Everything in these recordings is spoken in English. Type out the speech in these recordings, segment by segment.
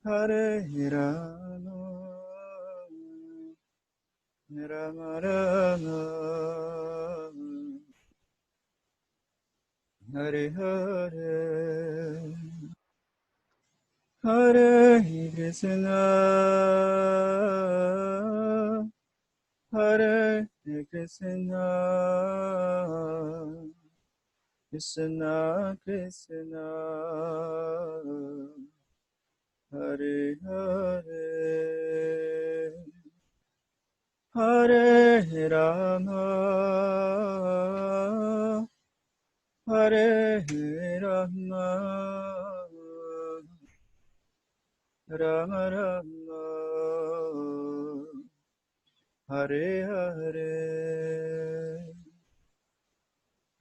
Hare Rama, Rama Rama, Hare Hare, Hare Krishna, Hare Krishna, Krishna Krishna, Hare Hare, Hare Rama, Hare Rama, Rama Rama, Hare Hare,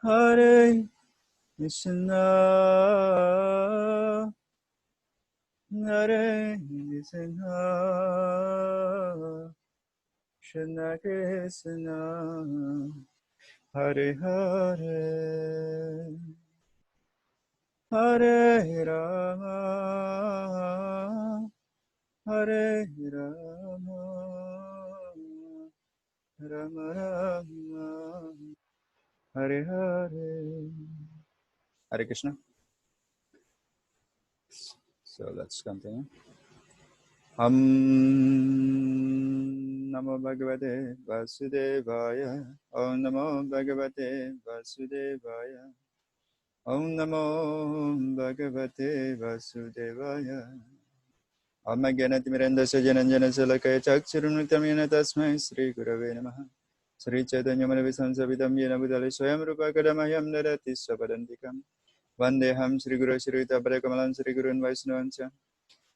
Hare Krishna, Hare Krishna, Krishna Krishna, Hare Hare, Hare Rama, Hare Rama, Rama Rama, Hare Hare. Hare Krishna. So let's continue. Ham Namo Bhagavate Vasudevaya. Om Namo Bhagavate Vasudevaya. Om Namo Bhagavate Vasudevaya. Amagyanatimirandasya Jananjana Salakaya Chakshurunuttamyena Tasmai Sri Gurave Namaha. Sri Chaitanya Manavisamsavidam Yena Budale Swayam Rupa Kadamayam Narati Sapadantikam. Vandeham Sri Guru Sri Taparakamalam Sri Gurun Vaisnavancha.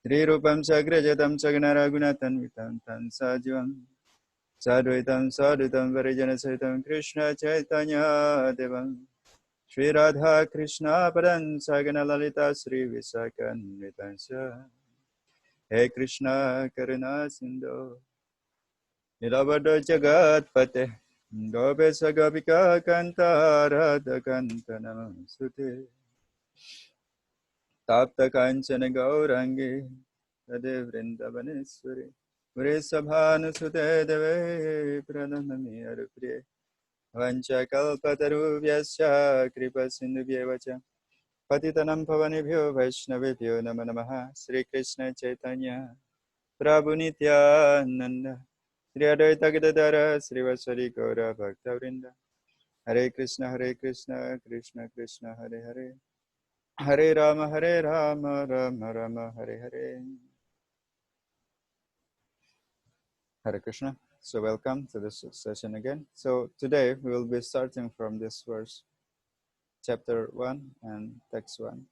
Sri Rupam Sagrajatam Saganara Gunatan Vitam Tan Sajivam. Sadvaitam Sadhutam Varijana Sahitam Krishna Chaitanya Devam. Sri Radha Krishna Padan Sagana Lalita Sri Visakan Vitansa. He Krishna Karuna Sindhu Nilavada Jagat Pate Gopesa Gopika Kanta Radha Kanta Namasute Tapta Kanchana Gaurangi Radhe Vrindavaneshwari Vrisabhanusute Deve Pranamami Arupriye Vancha Kalpataruvyasya Kripa Sindhubhyevacha Patitanam Pavanebhyo Vaishnavebhyo Namo Namaha Sri Krishna Chaitanya Prabhu Nityananda Sri Advaita Gadadara Sri Vasari Gaura Bhakta Vrinda Hare Krishna Krishna Krishna Hare Hare Hare Rama Rama Rama Hare Hare. Hare Krishna. So welcome to this session again. So today we will be starting from this verse, chapter 1 and text 1.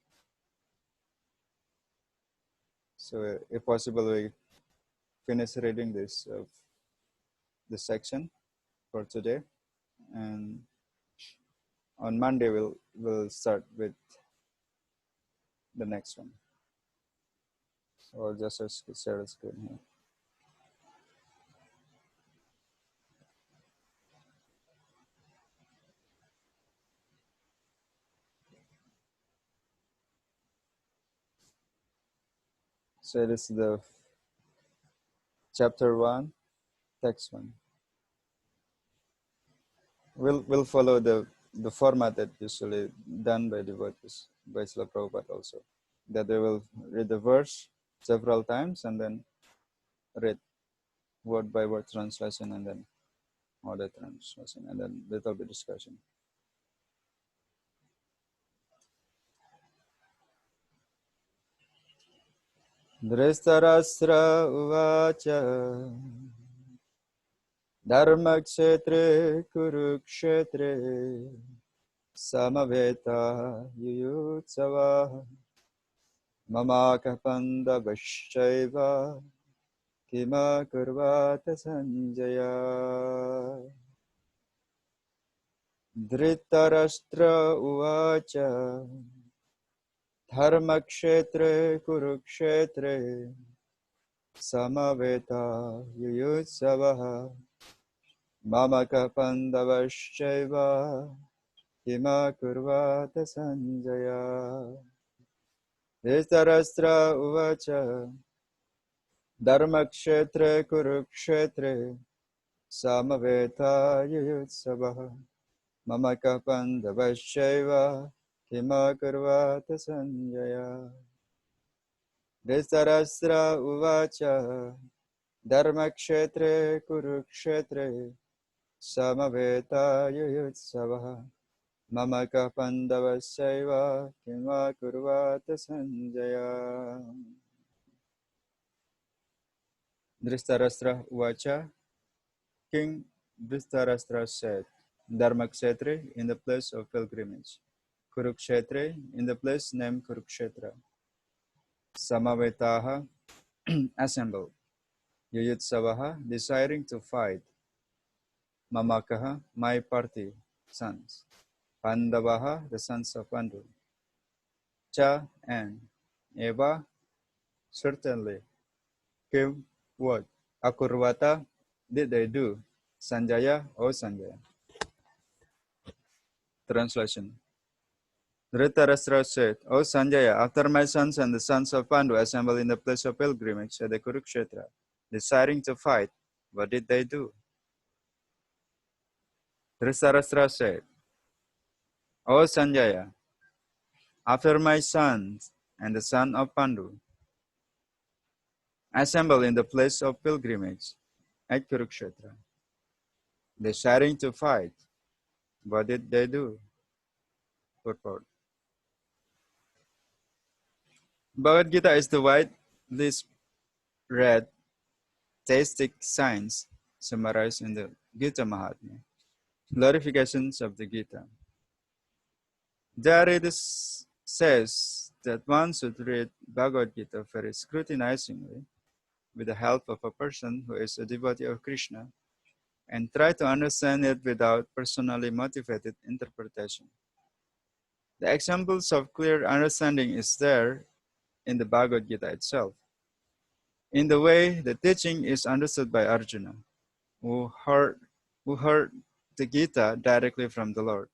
So if possible, we finish reading this section for today, and on Monday we'll start with the next one. So I'll just share the screen here. So this is the chapter 1, text 1. We'll follow the format that usually done by devotees, by Srila Prabhupada also. That they will read the verse several times and then read word by word translation and then other translation and then little bit discussion. Dhritarashtra uvacha Dharmakshetre Kurukshetre Samaveta Yuyutsava Mamakapanda Vashchaiva Kima Kurvata Sanjaya. Dhritarashtra uvacha Dharmakshetre Kurukshetre Samaveta Yuyutsava Mamakapanda Vashchaiva Kima Kurvata Sanjaya. Dhritarashtra uvacha Dharmakshetre Kurukshetre Samaveta Yuyutsavaha Mamaka Pandavashaiva Kimakarvata Sanjaya Dhritarashtra Uvacha Dharmakshetre Kurukshetre Samaveta Yuyutsavaha Mamaka Pandavashaiva Kimakarvata Sanjaya Dhritarashtra Uvacha. King Dhritarashtra said, Dharmakshetra in the place of pilgrimage, Kurukshetra in the place named Kurukshetra, Samavetaha assembled, Yuyutsavaha desiring to fight, Mamakaha my party, sons, Pandavaha the sons of Pandu, Cha and Eva certainly, Kim what, Akurvata did they do, Sanjaya O Sanjaya. Translation. Dhritarashtra said, O Sanjaya, after my sons and the sons of Pandu assembled in the place of pilgrimage at the Kurukshetra, desiring to fight, what did they do? Dhritarashtra said, O Sanjaya, after my sons and the son of Pandu assembled in the place of pilgrimage at Kurukshetra, desiring to fight, what did they do? Purport. Bhagavad Gita is the widely read theistic science summarized in the Gita Mahatmya. Glorifications of the Gita. There it says that one should read Bhagavad Gita very scrutinizingly with the help of a person who is a devotee of Krishna and try to understand it without personally motivated interpretation. The examples of clear understanding is there in the Bhagavad Gita itself, in the way the teaching is understood by Arjuna, who heard the Gita directly from the Lord.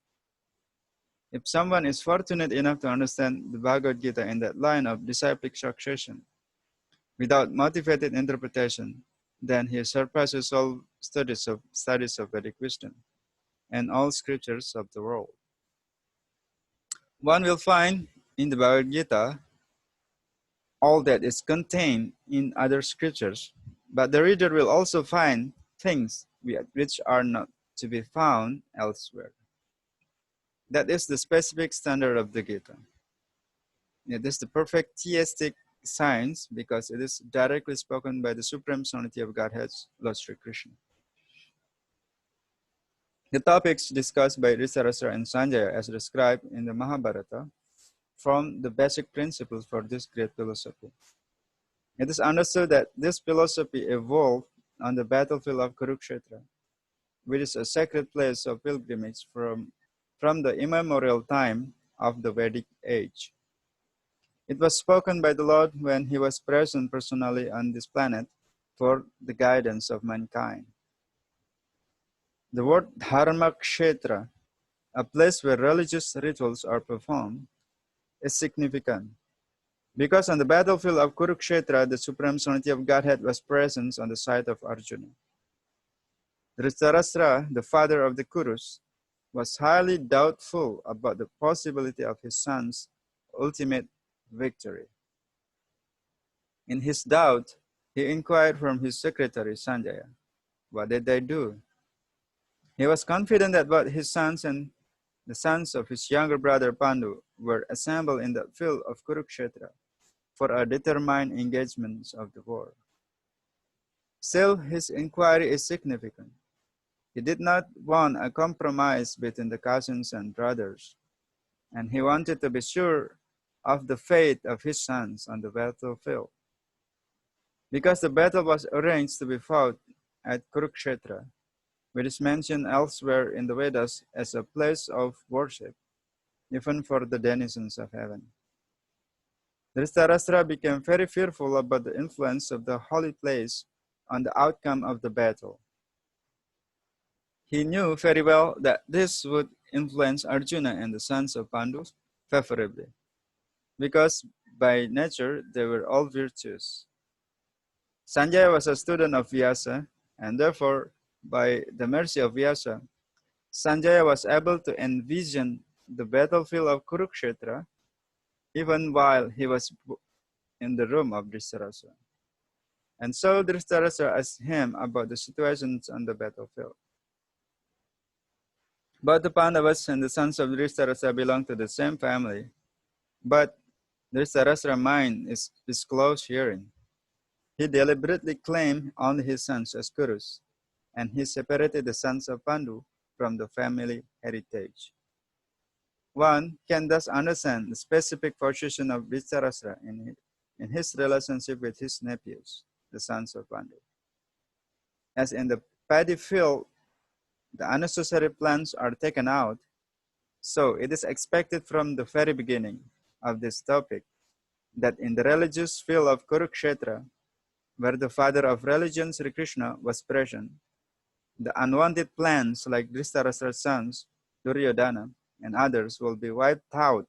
If someone is fortunate enough to understand the Bhagavad Gita in that line of disciplic succession, without motivated interpretation, then he surpasses all studies of Vedic wisdom and all scriptures of the world. One will find in the Bhagavad Gita all that is contained in other scriptures, but the reader will also find things which are not to be found elsewhere. That is the specific standard of the Gita. It is the perfect theistic science because it is directly spoken by the Supreme Personality of Godhead, Lord Sri Krishna. The topics discussed by Dhritarashtra and Sanjaya as described in the Mahabharata form the basic principles for this great philosophy. It is understood that this philosophy evolved on the battlefield of Kurukshetra, which is a sacred place of pilgrimage from the immemorial time of the Vedic age. It was spoken by the Lord when he was present personally on this planet for the guidance of mankind. The word Dharmakshetra, a place where religious rituals are performed, is significant because on the battlefield of Kurukshetra, the Supreme Personality of Godhead was present on the side of Arjuna. Dhritarashtra, the father of the Kurus, was highly doubtful about the possibility of his son's ultimate victory. In his doubt, he inquired from his secretary Sanjaya, what did they do? He was confident that both his sons and the sons of his younger brother Pandu were assembled in the field of Kurukshetra for a determined engagement of the war. Still, his inquiry is significant. He did not want a compromise between the cousins and brothers, and he wanted to be sure of the fate of his sons on the battlefield. Because the battle was arranged to be fought at Kurukshetra, which is mentioned elsewhere in the Vedas as a place of worship, even for the denizens of heaven. Dhritarashtra became very fearful about the influence of the holy place on the outcome of the battle. He knew very well that this would influence Arjuna and the sons of Pandu favorably, because by nature they were all virtuous. Sanjaya was a student of Vyasa, and therefore, by the mercy of Vyasa, Sanjaya was able to envision the battlefield of Kurukshetra even while he was in the room of Dhritarashtra. And so Dhritarashtra asked him about the situations on the battlefield. Both the Pandavas and the sons of Dhritarashtra belong to the same family, but Dhritarashtra's mind is close hearing. He deliberately claimed only his sons as Kurus, and he separated the sons of Pandu from the family heritage. One can thus understand the specific position of Dhritarashtra in his relationship with his nephews, the sons of Pandu. As in the paddy field, the unnecessary plants are taken out, so it is expected from the very beginning of this topic that in the religious field of Kurukshetra, where the father of religion Sri Krishna was present, the unwanted plants like Dhritarashtra's sons, Duryodhana, and others will be wiped out,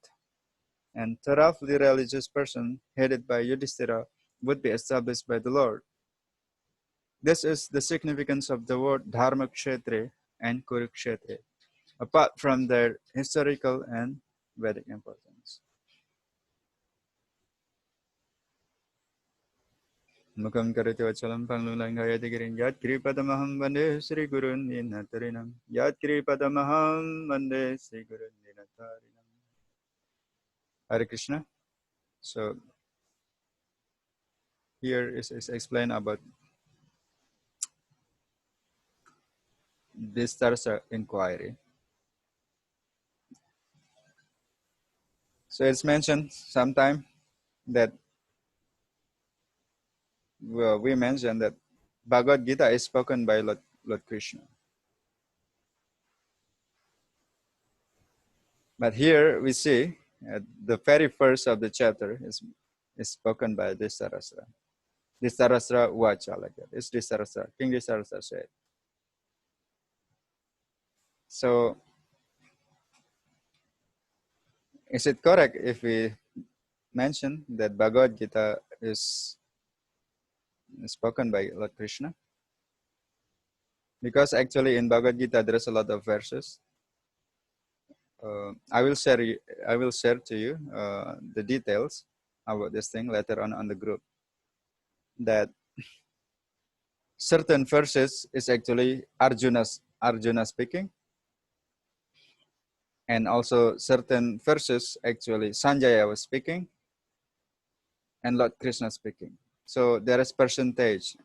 and thoroughly religious person headed by Yudhishthira would be established by the Lord. This is the significance of the word Dharmakshetra and Kurukshetra, apart from their historical and Vedic importance. Mukam karati vachalam panglulangayati girin yat kripadamaham vande Sri Gurun Ninatarinam yat kripadamaham vande Sri Gurun Ninatarinam. Hare Krishna. So here is explained about this Tarsa inquiry. So it's mentioned sometime that we mentioned that Bhagavad Gita is spoken by Lord Krishna. But here we see the very first of the chapter is spoken by Dhritarashtra. Dhritarashtra Uvacha, like that. It's Dhritarashtra. King Dhritarashtra said. So, is it correct if we mention that Bhagavad Gita is spoken by Lord Krishna? Because actually in Bhagavad Gita there's a lot of verses. I will share to you the details about this thing later on the group. That certain verses is actually Arjuna speaking, and also certain verses actually Sanjaya was speaking, and Lord Krishna speaking. So there is percentage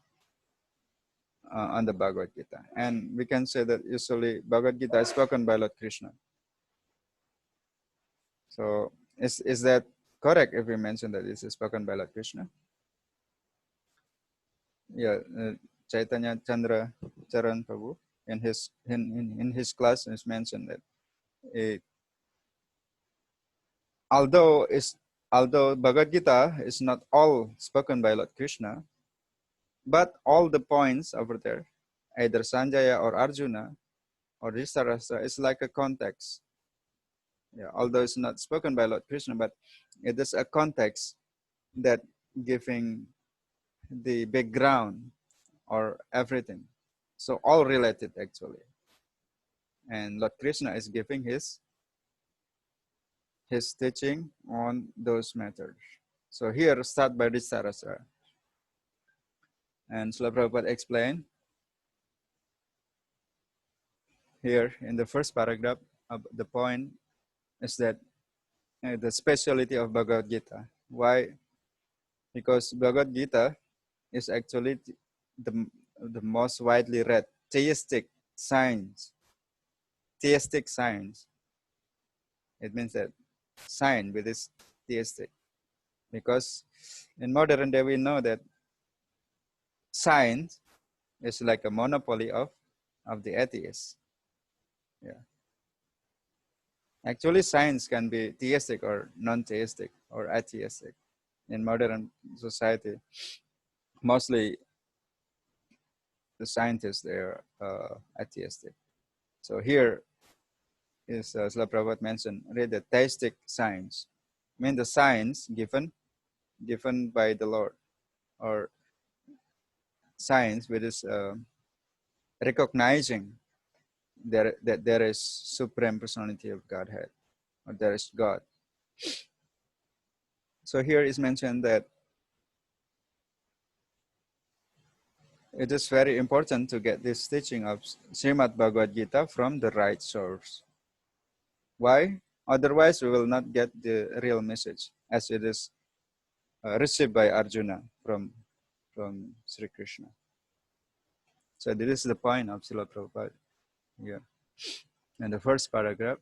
on the Bhagavad Gita, and we can say that usually Bhagavad Gita is spoken by Lord Krishna. So is that correct if we mention that this is spoken by Lord Krishna? Yeah, Chaitanya Chandra Charan Prabhu in his class is mentioned that although Bhagavad Gita is not all spoken by Lord Krishna, but all the points over there, either Sanjaya or Arjuna or Dhritarashtra, is like a context. Yeah, although it's not spoken by Lord Krishna, but it is a context that giving the background or everything. So all related actually. And Lord Krishna is giving his teaching on those matters. So here start by Dhritarashtra. And Srila Prabhupada explained here in the first paragraph, the point is that the speciality of Bhagavad Gita. Why? Because Bhagavad Gita is actually the most widely read theistic science. Theistic science. It means that science with this theistic. Because in modern day we know that science is like a monopoly of the atheists. Yeah. Actually, science can be theistic or non-theistic or atheistic. In modern society, mostly the scientists, they are atheistic. So here is, Srila Prabhupada mentioned, read the theistic science. I mean the science given by the Lord, or science, which is recognizing that there is supreme personality of Godhead, or there is God. So here is mentioned that it is very important to get this teaching of Srimad Bhagavad Gita from the right source. Why? Otherwise, we will not get the real message as it is received by Arjuna from Sri Krishna. So this is the point of Srila Prabhupada here. In the first paragraph,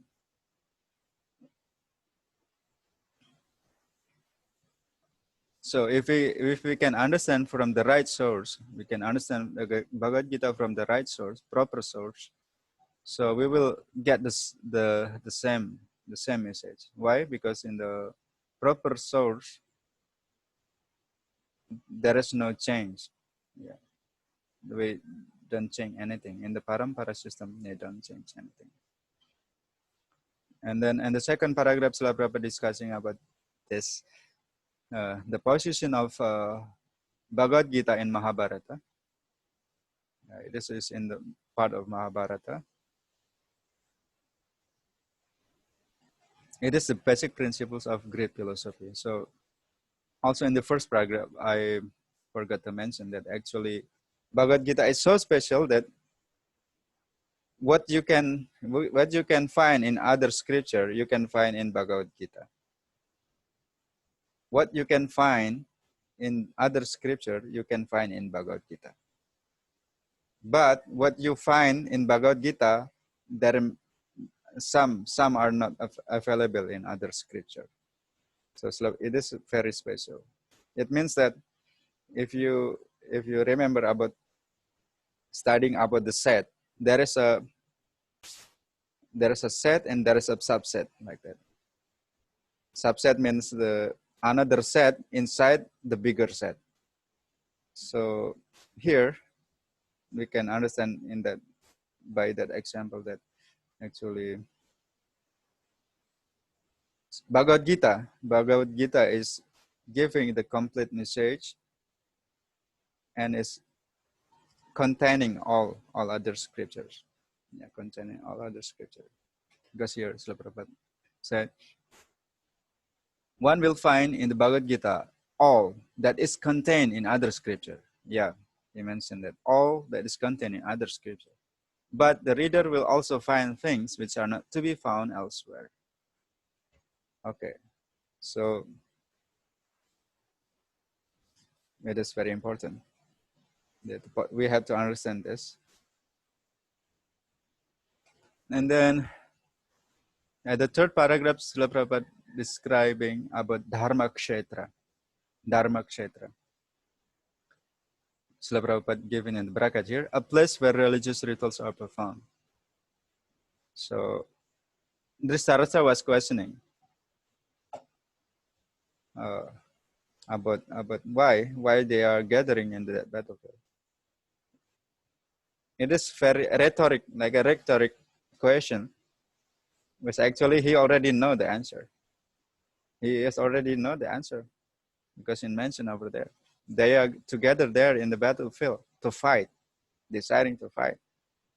so if we can understand from the right source, we can understand the Bhagavad Gita from the right source, proper source. So we will get the same message. Why? Because in the proper source, there is no change. Yeah, we don't change anything. In the Parampara system, they don't change anything. And then in the second paragraph, Srila Prabhupada discussing about this, the position of Bhagavad Gita in Mahabharata. This is in the part of Mahabharata. It is the basic principles of Greek philosophy. So also in the first paragraph, I forgot to mention that actually Bhagavad Gita is so special that what you can find in other scripture, you can find in Bhagavad Gita. What you can find in other scripture, you can find in Bhagavad Gita. But what you find in Bhagavad Gita, there some are not available in other scripture. So it is very special. It means that if you remember about studying about the set, there is a set and there is a subset like that. Subset means the another set inside the bigger set. So here we can understand in that by that example that actually Bhagavad Gita is giving the complete message and is containing all other scriptures. Yeah, containing all other scriptures. Because here Srila Prabhupada said, one will find in the Bhagavad Gita all that is contained in other scripture. Yeah, he mentioned that all that is contained in other scripture. But the reader will also find things which are not to be found elsewhere. Okay, so it is very important that we have to understand this. And then the third paragraph, Srila Prabhupada describing about Dharma Kshetra. Dharma Kshetra. Srila Prabhupada given in the bracket here, a place where religious rituals are performed. So Dhritarashtra was questioning about why they are gathering in the battlefield. It is very rhetoric, like a rhetoric question, which actually he already know the answer. He has already know the answer because he mentioned over there. They are together there in the battlefield to fight, deciding to fight,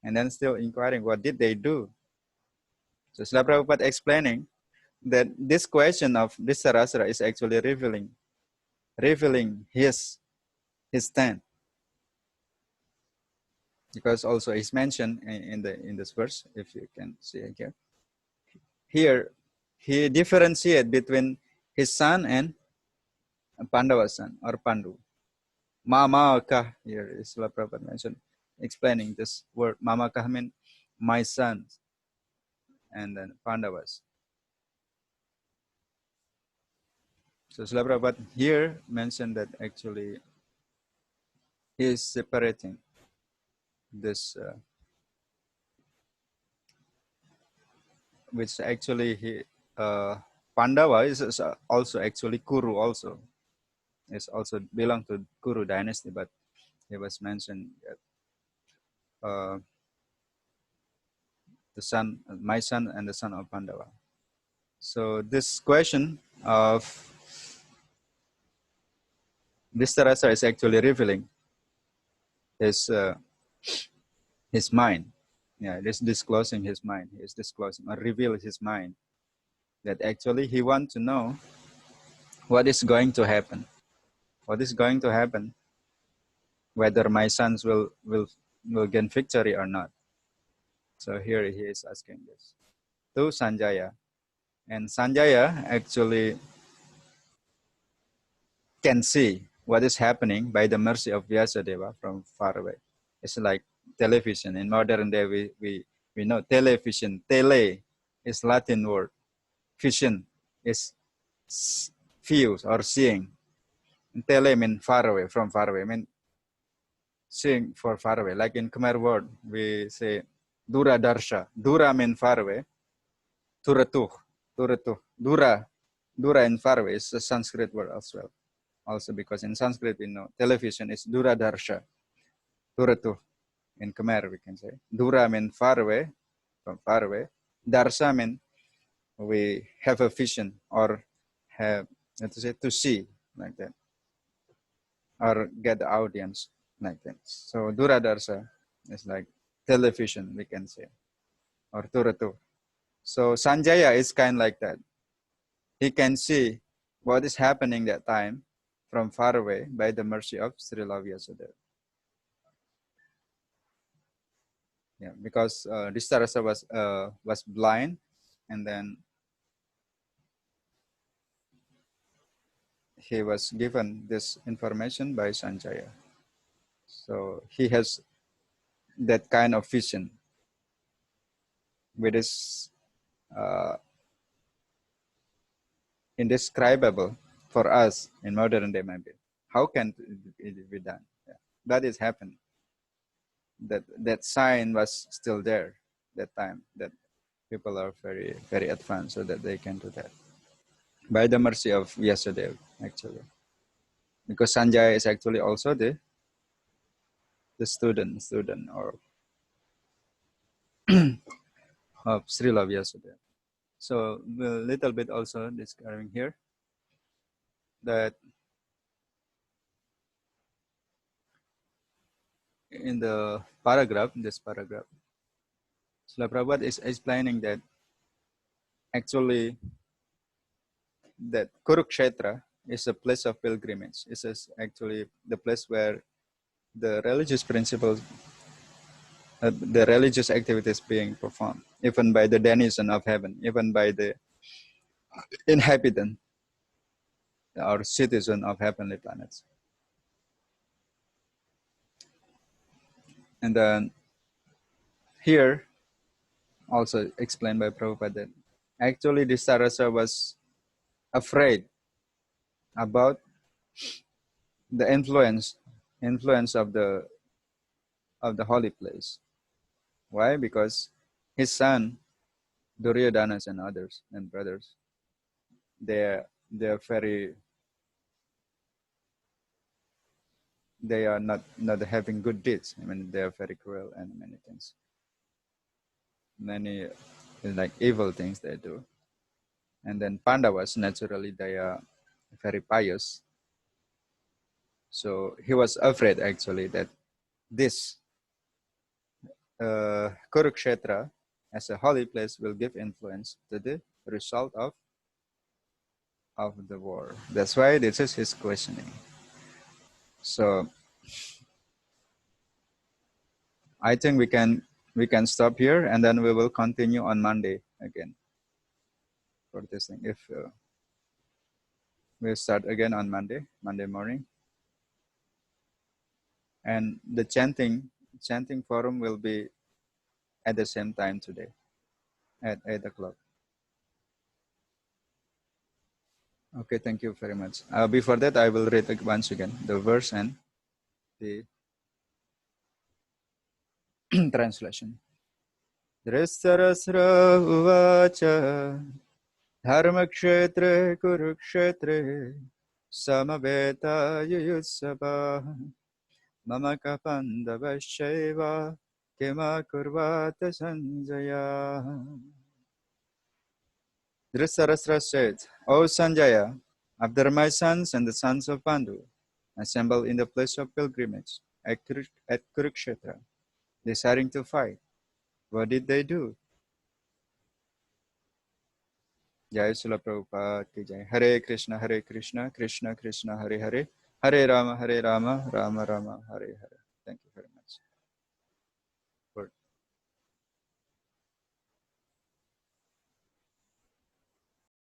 and then still inquiring what did they do. So Srila Prabhupada explaining that this question of Dhritarashtra is actually revealing his stand, because also it's mentioned in this verse, if you can see it here. Here he differentiates between his son and Pandava's son or Pandu. Mamakah here is Srila Prabhupada mentioned, explaining this word. Mamakah means my sons, and then Pandavas. So Srila Prabhupada here mentioned that actually he is separating this, which actually he Pandava is also actually Kuru also. Is also belong to Kuru dynasty, but he was mentioned that the son, my son, and the son of Pandava. So this question of Dhritarashtra is actually revealing his mind. Yeah, it is disclosing his mind. He is disclosing or reveal his mind that actually he wants to know what is going to happen. What is going to happen? Whether my sons will gain victory or not. So here he is asking this to Sanjaya, and Sanjaya actually can see what is happening by the mercy of Vyasadeva from far away. It's like television. In modern day, we know television. Tele is Latin word. Vision is views or seeing. And tele means far away, from far away. I mean seeing for far away. Like in Khmer word, we say Dura Darsha. Dura means far away. Turatuh. Turatuh. Dura in far away is a Sanskrit word as well. Also because in Sanskrit we know television is Dura Darsha. Turatuh. In Khmer we can say. Dura means far away, from far away. Darsha means we have a vision or have, let's say, to see, like that. Or get the audience, like that. So Duradarsa is like television, we can say, or Turatu. So Sanjaya is kind of like that. He can see what is happening that time from far away by the mercy of Srila Vyasadeva. Yeah, because Dhritarashtra was blind, and then he was given this information by Sanjaya. So he has that kind of vision, which is indescribable for us in modern day maybe. How can it be done? Yeah. That is happening. That sign was still there that time, that people are very, very advanced so that they can do that. By the mercy of Vyasadeva, actually. Because Sanjaya is actually also the student or of Srila Vyasadeva. So a little bit also describing here that in the paragraph, this paragraph, Srila Prabhupada is explaining that actually that Kurukshetra is a place of pilgrimage. It is actually the place where the religious principles, the religious activities being performed, even by the denizen of heaven, even by the inhabitant or citizen of heavenly planets. And then here, also explained by Prabhupada, that actually Dhritarashtra was afraid about the influence of the holy place. Why? Because his son Duryodhanas and others and brothers, they're very, they are not having good deeds. I mean, they are very cruel and many things, many like evil things they do. And then Pandavas, naturally, they are very pious. So he was afraid actually that this Kurukshetra as a holy place will give influence to the result of the war. That's why this is his questioning. So I think we can stop here, and then we will continue on Monday again for this thing. If we'll start again on Monday morning, and the chanting forum will be at the same time today at 8 o'clock. Okay, thank you very much. Before that, I will read once again the verse and the translation. Dhritarashtra uvacha dharmakshetre kurukshetre samaveta yuyussava mamaka pandavashaiva kima kurvata Sanjaya. Dhritarashtra said, O Sanjaya, after my sons and the sons of Pandu assembled in the place of pilgrimage, at Kurukshetra, deciding to fight. What did they do? Jai Srila Prabhupada ki jai. Hare Krishna, Krishna Krishna, Hare Hare, Hare Rama, Rama Rama, Hare Hare. Thank you very much.